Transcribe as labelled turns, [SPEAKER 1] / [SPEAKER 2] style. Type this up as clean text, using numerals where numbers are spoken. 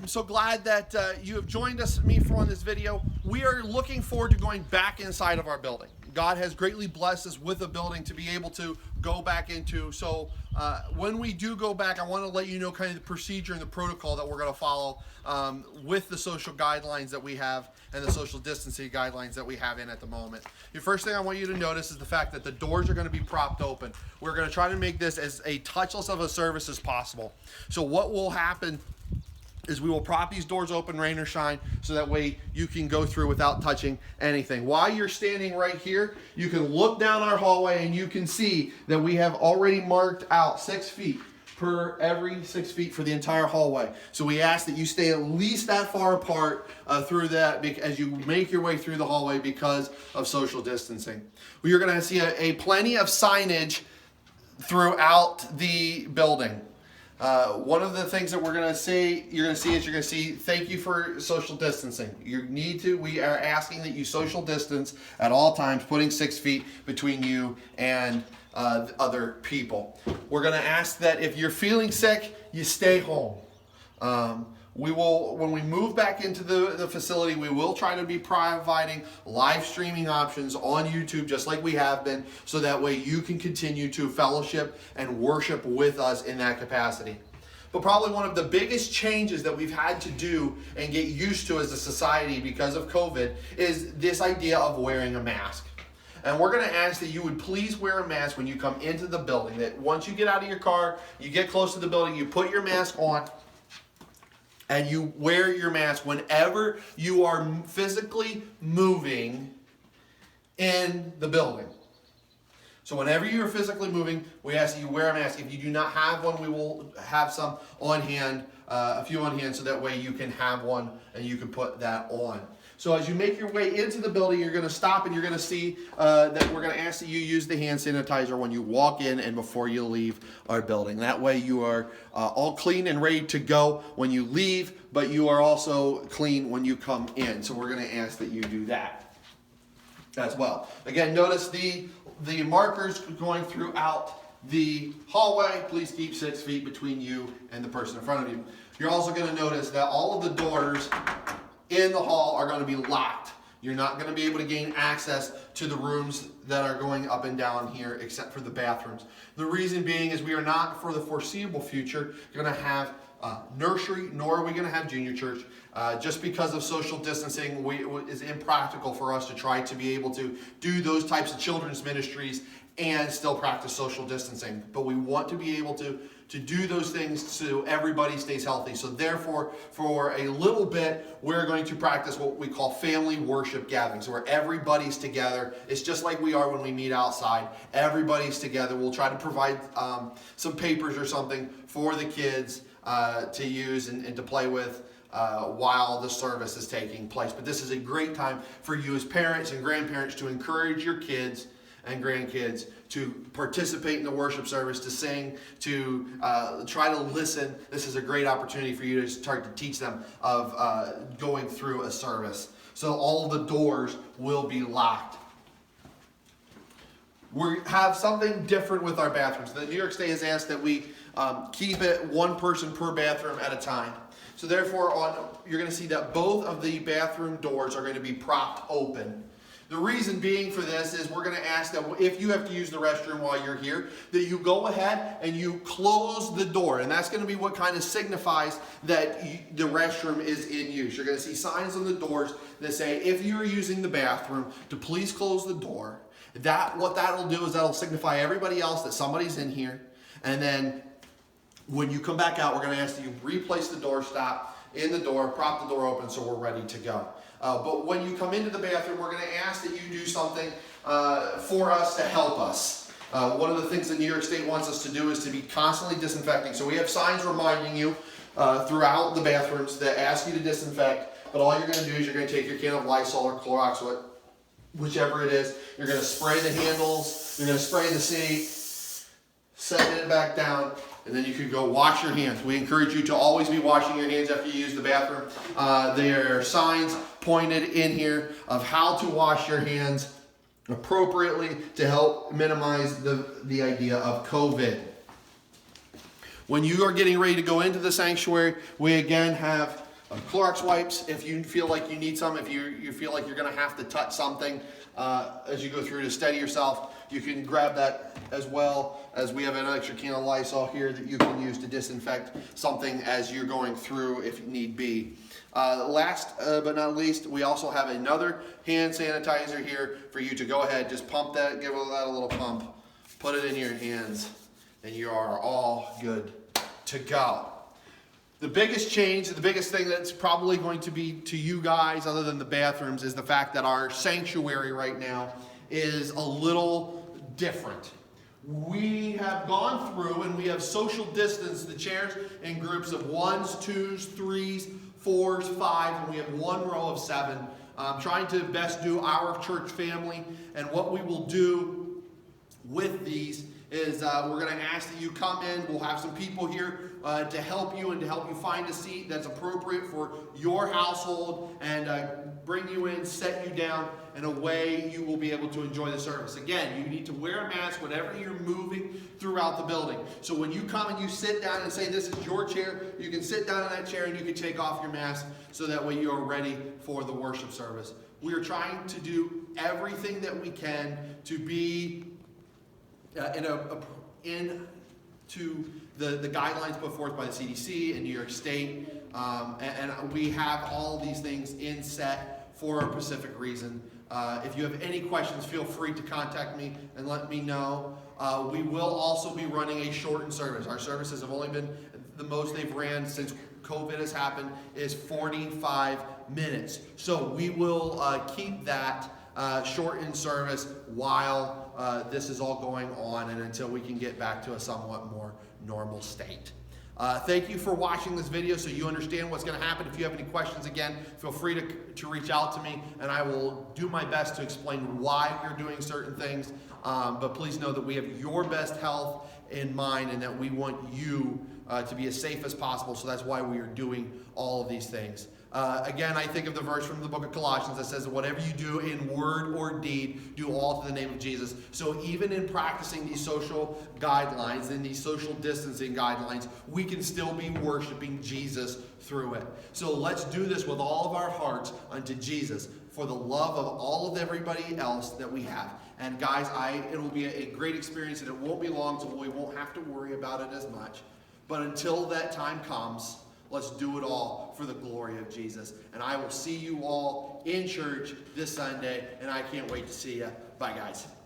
[SPEAKER 1] I'm so glad that you have joined me on this video. We are looking forward to going back inside of our building. God has greatly blessed us with a building to be able to go back into. So when we do go back, I want to let you know kind of the procedure and the protocol that we're going to follow with the social guidelines that we have and the social distancing guidelines that we have in at the moment. The first thing I want you to notice is the fact that the doors are going to be propped open. We're going to try to make this as a touchless of a service as possible. So what will happen is we will prop these doors open, rain or shine, so that way you can go through without touching anything. While you're standing right here, you can look down our hallway and you can see that we have already marked out 6 feet per every 6 feet for the entire hallway. So we ask that you stay at least that far apart through that as you make your way through the hallway because of social distancing. Well, you're going to see a plenty of signage throughout the building. One of the things that you're going to see, thank you for social distancing. We are asking that you social distance at all times, putting 6 feet between you and other people. We're going to ask that if you're feeling sick, you stay home. When we move back into the facility, we will try to be providing live streaming options on YouTube, just like we have been, so that way you can continue to fellowship and worship with us in that capacity. But probably one of the biggest changes that we've had to do and get used to as a society because of COVID is this idea of wearing a mask. And we're going to ask that you would please wear a mask when you come into the building, that once you get out of your car, you get close to the building, you put your mask on, and you wear your mask whenever you are physically moving in the building. So whenever you're physically moving, we ask that you wear a mask. If you do not have one, we will have some on hand, a few on hand, so that way you can have one and you can put that on. So as you make your way into the building, you're going to stop and you're going to see that we're going to ask that you use the hand sanitizer when you walk in and before you leave our building. That way you are all clean and ready to go when you leave, but you are also clean when you come in. So we're going to ask that you do that as well. Again, notice the markers going throughout the hallway. Please keep 6 feet between you and the person in front of you. You're also going to notice that all of the doors in the hall are going to be locked. You're not going to be able to gain access to the rooms that are going up and down here except for the bathrooms. The reason being is we are not, for the foreseeable future, going to have nursery, nor are we going to have junior church. Just because of social distancing, it's impractical for us to try to be able to do those types of children's ministries and still practice social distancing. But we want to be able to do those things so everybody stays healthy. So therefore, for a little bit, we're going to practice what we call family worship gatherings, where everybody's together. It's just like we are when we meet outside. Everybody's together. We'll try to provide some papers or something for the kids to use and to play with while the service is taking place. But this is a great time for you as parents and grandparents to encourage your kids and grandkids to participate in the worship service, to sing, to try to listen. This is a great opportunity for you to start to teach them of going through a service. So all the doors will be locked. We have something different with our bathrooms. The New York State has asked that we keep it one person per bathroom at a time. So therefore, you're going to see that both of the bathroom doors are going to be propped open. The reason being for this is we're going to ask that if you have to use the restroom while you're here, that you go ahead and you close the door. And that's going to be what kind of signifies that the restroom is in use. You're going to see signs on the doors that say, if you're using the bathroom, to please close the door. What that'll do is that'll signify everybody else that somebody's in here. And then when you come back out, we're going to ask that you replace the door stop in the door, prop the door open so we're ready to go. But when you come into the bathroom, we're going to ask that you do something for us to help us. One of the things that New York State wants us to do is to be constantly disinfecting. So we have signs reminding you throughout the bathrooms that ask you to disinfect. But all you're going to do is you're going to take your can of Lysol or Clorox, whichever it is. You're going to spray the handles. You're going to spray the sink, set it back down, and then you can go wash your hands. We encourage you to always be washing your hands after you use the bathroom. There are signs pointed in here of how to wash your hands appropriately to help minimize the idea of COVID. When you are getting ready to go into the sanctuary, we again have Clorox wipes, if you feel like you need some, if you feel like you're going to have to touch something as you go through to steady yourself, you can grab that, as well as we have an extra can of Lysol here that you can use to disinfect something as you're going through if need be. Last but not least, we also have another hand sanitizer here for you to go ahead, just pump that, give that a little pump, put it in your hands, and you are all good to go. The biggest change, the biggest thing that's probably going to be to you guys, other than the bathrooms, is the fact that our sanctuary right now is a little different. We have gone through and we have social distanced the chairs in groups of 1s, 2s, 3s, 4s, 5s, and we have one row of 7. Trying to best do our church family, and what we will do with these is we're going to ask that you come in. We'll have some people here to help you and to help you find a seat that's appropriate for your household and bring you in, set you down in a way you will be able to enjoy the service. Again, you need to wear a mask whenever you're moving throughout the building. So when you come and you sit down and say this is your chair, you can sit down in that chair and you can take off your mask so that way you are ready for the worship service. We are trying to do everything that we can to be into the guidelines put forth by the CDC in New York State, and we have all these things in set for a specific reason. If you have any questions, feel free to contact me and let me know. We will also be running a shortened service. Our services have only been, the most they've ran since COVID has happened is 45 minutes. So we will keep that shortened service while this is all going on and until we can get back to a somewhat more normal state. Thank you for watching this video so you understand what's going to happen. If you have any questions, again, feel free to reach out to me and I will do my best to explain why we're doing certain things. But please know that we have your best health in mind and that we want you to be as safe as possible. So that's why we are doing all of these things. Again, I think of the verse from the book of Colossians that says that whatever you do in word or deed, do all to the name of Jesus. So even in practicing these social guidelines and these social distancing guidelines, we can still be worshiping Jesus through it. So let's do this with all of our hearts unto Jesus for the love of all of everybody else that we have. And guys, it will be a great experience and it won't be long so we won't have to worry about it as much. But until that time comes, let's do it all for the glory of Jesus. And I will see you all in church this Sunday, and I can't wait to see you. Bye, guys.